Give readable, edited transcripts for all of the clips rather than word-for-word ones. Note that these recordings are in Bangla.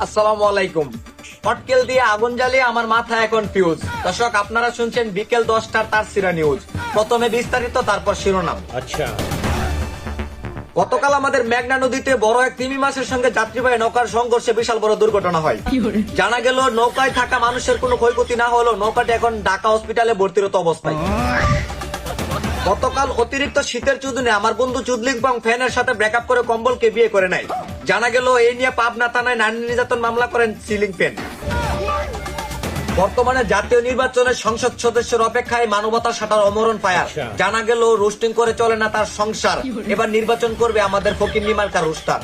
আসসালামু আলাইকুম। পটকেল দিয়ে আগুন জ্বালিয়ে আমার মাথা এখন ফিউজ। দর্শক, আপনারা শুনছেন বিকেল 10টার তারসিরা নিউজ। প্রথমে বিস্তারিত, তারপর শিরোনাম। আচ্ছা, গতকাল আমাদের মেঘনা নদীতে বড় এক তিমি মাছের সঙ্গে যাত্রীবাহী নৌকার সংঘর্ষে বিশাল বড় দুর্ঘটনা হয়। জানা গেল নৌকায় থাকা মানুষের কোনো ক্ষয়ক্ষতি না হলেও নৌকাটি এখন ঢাকা হসপিটালে ভর্তিরত অবস্থায়। গতকাল অতিরিক্ত শীতের চুদুনে আমার বন্ধু চুদলিংপং ফ্যানের সাথে ব্রেকআপ করে কম্বলকে বিয়ে করে নেয়। জানা গেল এই নিয়ে পাবনা থানায় নারী নির্যাতন মামলা করেন সিলিং ফ্যান। বর্তমানে জাতীয় নির্বাচনের সংসদ সদস্যের অপেক্ষায় মানবতার সাঁটার অমরণ ফায়ার। জানা গেল রোস্টিং করে চলে না তার সংসার, এবার নির্বাচন করবে আমাদের ফকির নিমার্কার রোস্টার।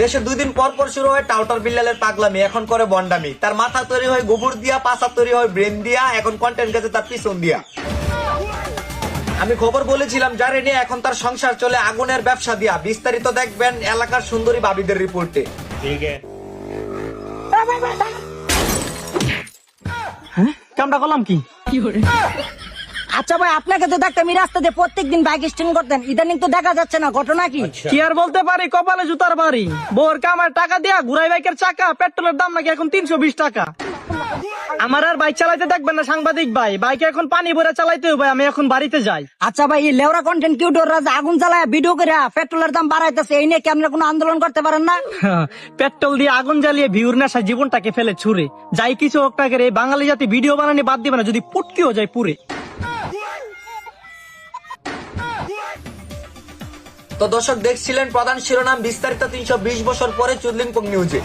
দেশে 2 দিন পর পর শুরু হয় টাউটার বিল্লালের পাগলামি, এখন করে বন্ডামি। তার মাথা তৈরি হয় গোবর দিয়া, পাছা তৈরি হয় ব্রেন দিয়া, এখন কন্টেন্ট গেছে তার পিছন দিয়া। আমি খবর বলেছিলাম যারে নিয়ে এখন তার সংসার চলে আগুনের ব্যবসা দিয়া। বিস্তারিত দেখবেন এলাকার সুন্দরী ভাবিদের রিপোর্টে। ঠিক আছে। কামটা করলাম কি? আচ্ছা ভাই, আপনাকে তো দেখতাম এই রাস্তা দিয়ে প্রত্যেকদিন বাইক স্ট্যান্ড করতেন, ইদানিং তো দেখা যাচ্ছে না, ঘটনা কি? আচ্ছা, কি আর বলতে পারি, কপালে জুতার বাড়ি। বোর কামার টাকা দিয়া ঘুরাই বাইকের চাকা, পেট্রোলের দাম নাকি এখন 320 টাকা। আমার আর বাইক চালাইতে দেখবেন না সাংবাদিক ভাই, বাইকে এখন পানি ভরে চালাইতে হবে। আমি এখন বাড়িতে যাই। আচ্ছা ভাই, এই লেওরা কন্টেন্ট কিউটররা যে আগুন জ্বালায় ভিডিও করে পেট্রোলের দাম বাড়াইতেছে, এই নিয়ে কি আপনারা কোনো আন্দোলন করতে পারেন না? পেট্রোল দিয়ে আগুন জ্বালিয়ে ভিউর নেশায় জীবনটাকে ফেলে ছুড়ে যাই কিছু হোক না করে, এই বাঙালি জাতি ভিডিও বানানি বাদ দিবে না, যদি পুটকিও যায় পুরে। তো দর্শক, দেখছিলেন প্রধান শিরোনাম। বিস্তারিত 320 বছর পরে চুদলিংপং নিউজে।